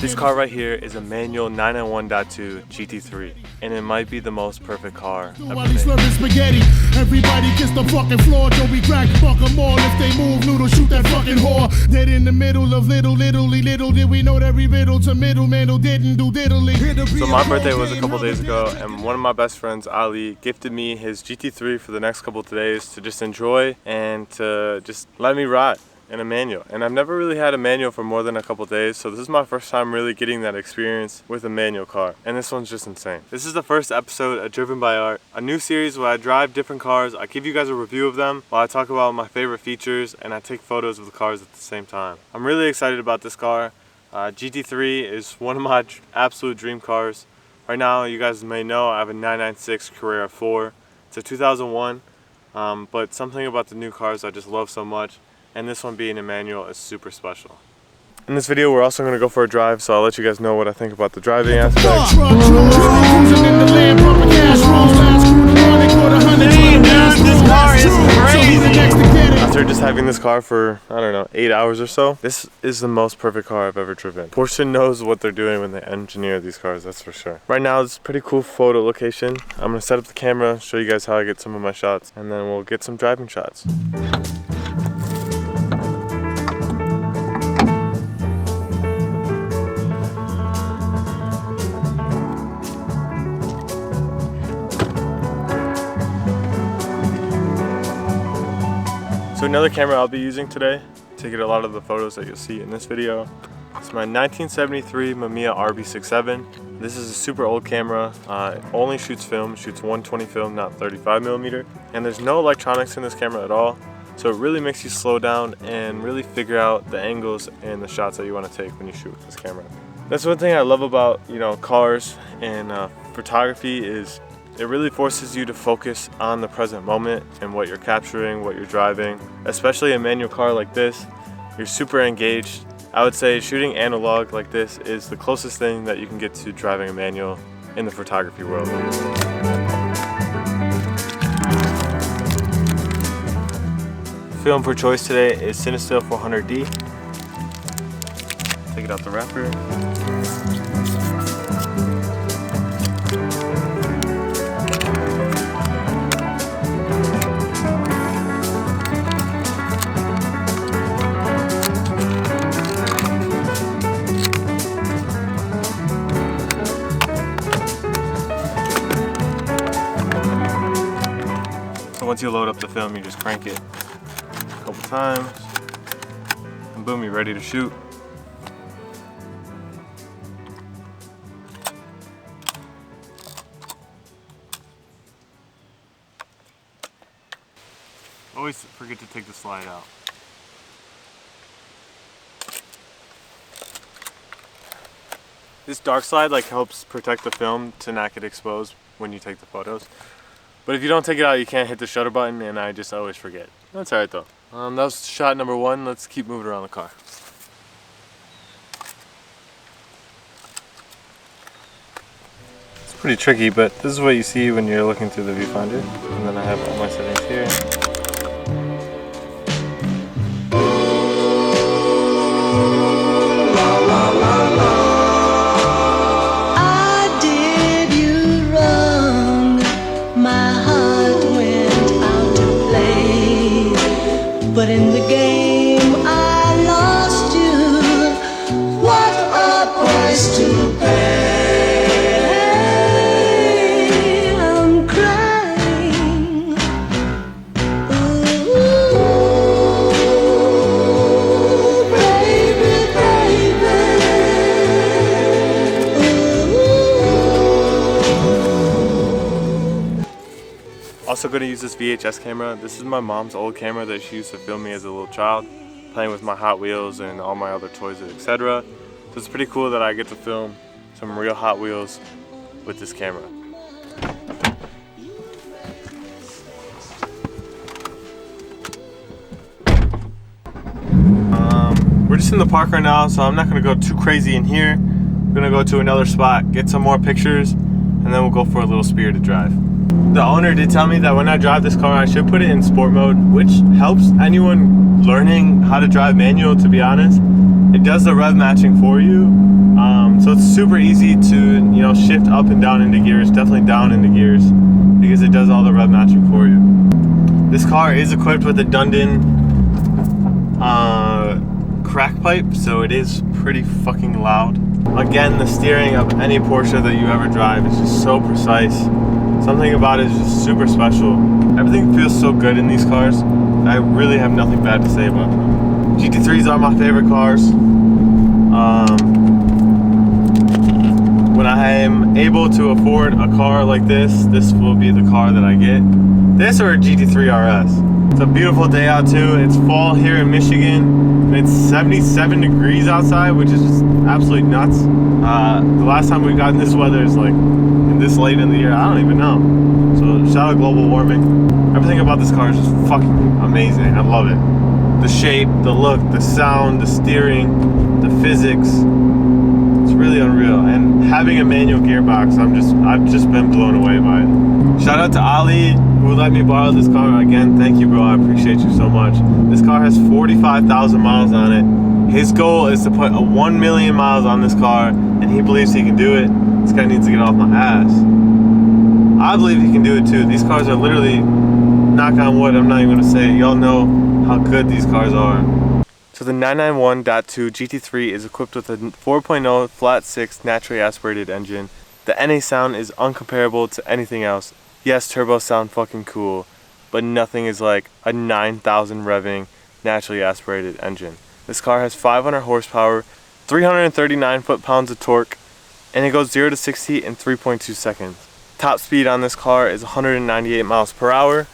This car right here is a manual 991.2 GT3, and it might be the most perfect car ever made. Spaghetti. Everybody kiss the fucking floor. Joey crack, fuck them all. If they move, noodle, shoot that fucking whore. Dead in the middle of little did we know every riddle to middleman who didn't do diddly. So my birthday was a couple days ago, and one of my best friends, Ali, gifted me his GT3 for the next couple of days to just enjoy and to just let me ride in a manual. And I've never really had a manual for more than a couple days, so this is my first time really getting that experience with a manual car, and this one's just insane. This is the first episode of Driven by Art, a new series where I drive different cars. I give you guys a review of them while I talk about my favorite features, and I take photos of the cars at the same time. I'm really excited about this car. GT3 is one of my absolute dream cars. Right now, you guys may know, I have a 996 Carrera 4. It's a 2001, but something about the new cars I just love so much, and this one being a manual is super special. In this video, we're also going to go for a drive, so I'll let you guys know what I think about the driving aspect. This car is crazy! After just having this car for, I don't know, 8 hours or so, this is the most perfect car I've ever driven. Porsche knows what they're doing when they engineer these cars, that's for sure. Right now, it's a pretty cool photo location. I'm going to set up the camera, show you guys how I get some of my shots, and then we'll get some driving shots. So another camera I'll be using today to get a lot of the photos that you'll see in this video. It's my 1973 Mamiya RB67. This is a super old camera. It only shoots film, shoots 120 film, not 35mm. And there's no electronics in this camera at all. So it really makes you slow down and really figure out the angles and the shots that you want to take when you shoot with this camera. That's one thing I love about, cars and photography is it really forces you to focus on the present moment and what you're capturing, what you're driving. Especially a manual car like this, you're super engaged. I would say shooting analog like this is the closest thing that you can get to driving a manual in the photography world. Film for choice today is Cinestill 400D. Take it out the wrapper. Once you load up the film, you just crank it a couple times, and boom, you're ready to shoot. Always forget to take the slide out. This dark slide helps protect the film to not get exposed when you take the photos. But if you don't take it out, you can't hit the shutter button, and I just always forget. That's alright though. That was shot number one. Let's keep moving around the car. It's pretty tricky, but this is what you see when you're looking through the viewfinder. And then I have all my settings here. But in the game I lost you. What a price to pay. I'm crying. Ooh, baby, baby. Ooh. Also going to use this VHS camera. This is my mom's old camera that she used to film me as a little child, playing with my Hot Wheels and all my other toys, etc. So it's pretty cool that I get to film some real Hot Wheels with this camera. We're just in the park right now, so I'm not going to go too crazy in here. I'm going to go to another spot, get some more pictures, and then we'll go for a little spirited drive. The owner did tell me that when I drive this car, I should put it in sport mode, which helps anyone learning how to drive manual, to be honest. It does the rev matching for you, So it's super easy to, you know, shift up and down into gears, definitely down into gears, because it does all the rev matching for you. This car is equipped with a Dundon crack pipe, so it is pretty fucking loud. Again, the steering of any Porsche that you ever drive is just so precise. Something about it is just super special. Everything feels so good in these cars. I really have nothing bad to say about them. GT3s are my favorite cars. When I am able to afford a car like this will be the car that I get. This or a GT3 RS. It's a beautiful day out too. It's fall here in Michigan. It's 77 degrees outside, which is just absolutely nuts. The last time we got in this weather is like this late in the year. I don't even know. So shout out global warming. Everything about this car is just fucking amazing. I love it. The shape, the look, the sound, the steering, the physics. It's really unreal. And having a manual gearbox, I've just been blown away by it. Shout out to Ali, who let me borrow this car. Again, thank you, bro. I appreciate you so much. This car has 45,000 miles on it. His goal is to put 1 million miles on this car, and he believes he can do it. This guy needs to get off my ass. I believe he can do it too. These cars are literally, knock on wood, I'm not even gonna say it. Y'all know how good these cars are. So the 991.2 GT3 is equipped with a 4.0 flat 6 naturally aspirated engine. The NA sound is uncomparable to anything else. Yes, turbos sound fucking cool, but nothing is like a 9,000 revving naturally aspirated engine. This car has 500 horsepower, 339 foot-pounds of torque, and it goes 0 to 60 in 3.2 seconds. Top speed on this car is 198 miles per hour.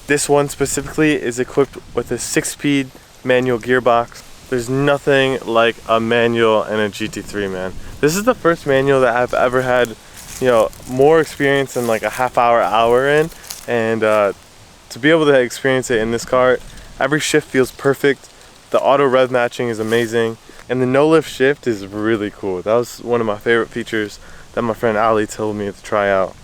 This one specifically is equipped with a 6-speed manual gearbox. There's nothing like a manual in a GT3, man. This is the first manual that I've ever had, you know, more experience than like a hour in, and to be able to experience it in this car, every shift feels perfect. The auto rev matching is amazing, and the no lift shift is really cool. That was one of my favorite features that my friend Ali told me to try out.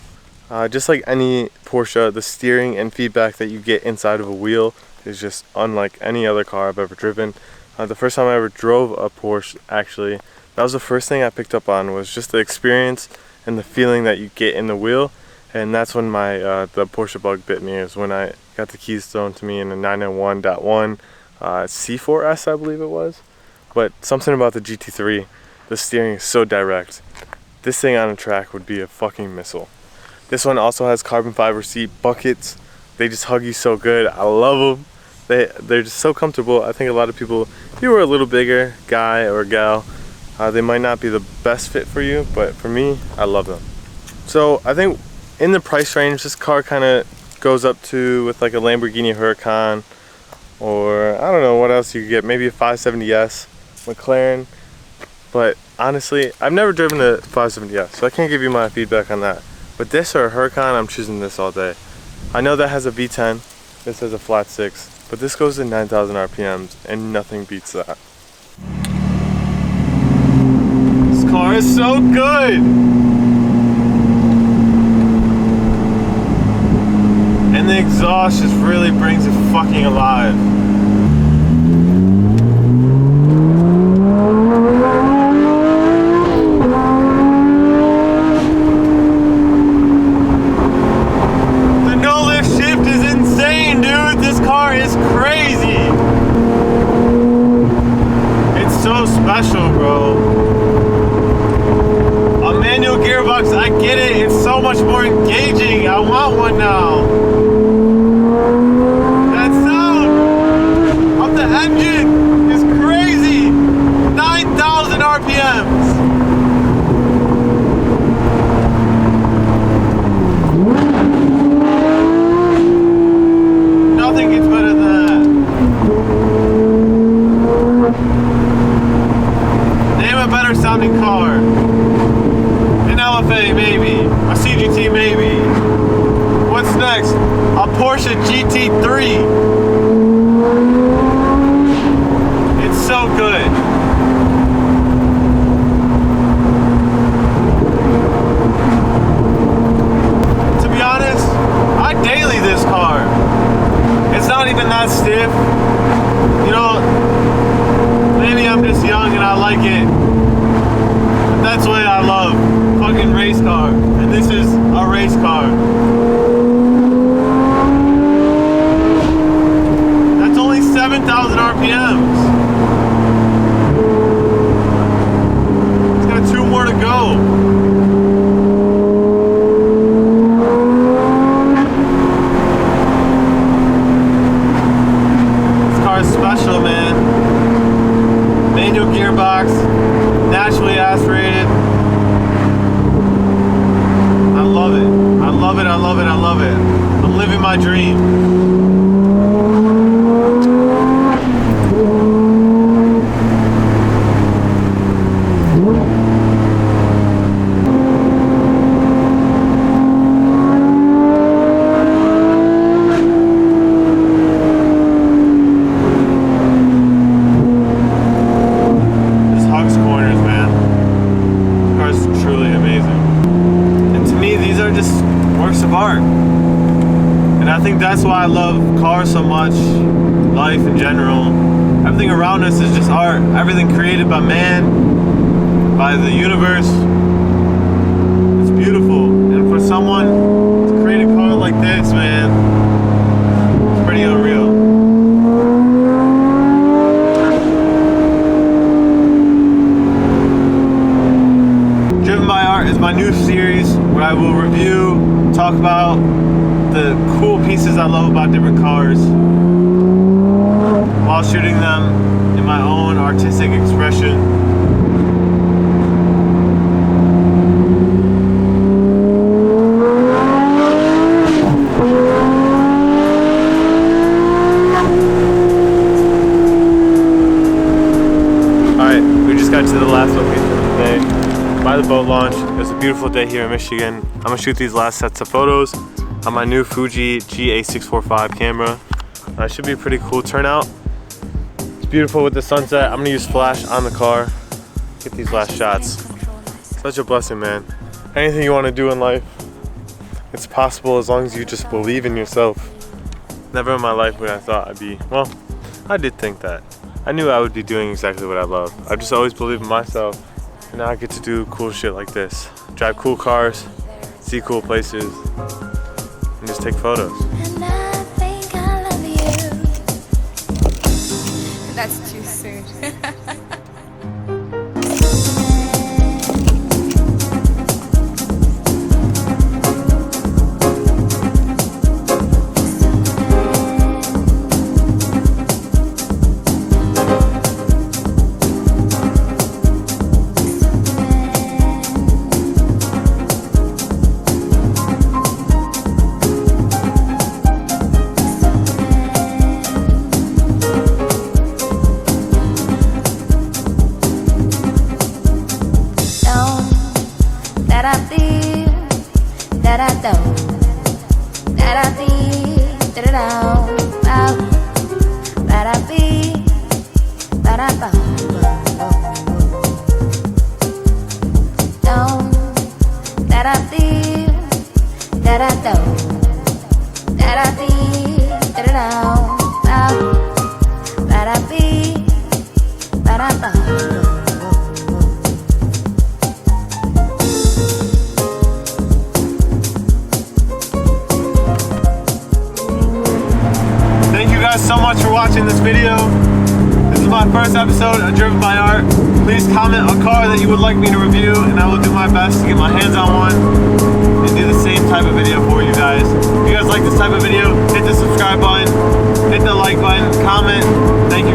Just like any Porsche, the steering and feedback that you get inside of a wheel is just unlike any other car I've ever driven. The first time I ever drove a Porsche, actually, that was the first thing I picked up on, was just the experience and the feeling that you get in the wheel. And that's when my the Porsche bug bit me, is when I got the keys thrown to me in a 991.1 C4S, I believe it was. But something about the GT3, the steering is so direct. This thing on a track would be a fucking missile. This one also has carbon fiber seat buckets. They just hug you so good. I love them. They're just so comfortable. I think a lot of people, if you were a little bigger guy or gal, they might not be the best fit for you, but for me, I love them. So I think in the price range, this car kind of goes up to, with like a Lamborghini Huracan, or I don't know what else you could get, maybe a 570S McLaren. But honestly, I've never driven a 570S, so I can't give you my feedback on that. But this or a Huracan, I'm choosing this all day. I know that has a V10, this has a flat 6, but this goes to 9,000 RPMs, and nothing beats that. This car is so good! And the exhaust just really brings it fucking alive. Porsche GT3. It's so good. To be honest, I daily this car. It's not even that stiff. You know, maybe I'm just young and I like it car, and this is a race car. That's only 7,000 RPMs. It's got 2 more to go. Special, man. Manual gearbox, naturally aspirated. I love it. I love it. I love it. I love it. I'm living my dream. I think that's why I love cars so much, life in general. Everything around us is just art. Everything created by man, by the universe. It's beautiful. And for someone to create a car like this, man, it's pretty unreal. Driven by Art is my new series where I will review, talk about the cool pieces I love about different cars while shooting them in my own artistic expression. Alright, we just got to the last location of the day, by the boat launch. It was a beautiful day here in Michigan. I'm gonna shoot these last sets of photos on my new Fuji GA645 camera. It should be a pretty cool turnout. It's beautiful with the sunset. I'm gonna use flash on the car. Get these last shots. Such a blessing, man. Anything you want to do in life, it's possible as long as you just believe in yourself. Never in my life would I thought I'd be, well, I did think that. I knew I would be doing exactly what I love. I just always believed in myself. And now I get to do cool shit like this. Drive cool cars, see cool places, and just take photos. And I think I love you. That's too soon. So much for watching this video. This is my first episode of Driven by Art. Please comment a car that you would like me to review and I will do my best to get my hands on one and do the same type of video for you guys. If you guys like this type of video, hit the subscribe button, hit the like button, comment. Thank you.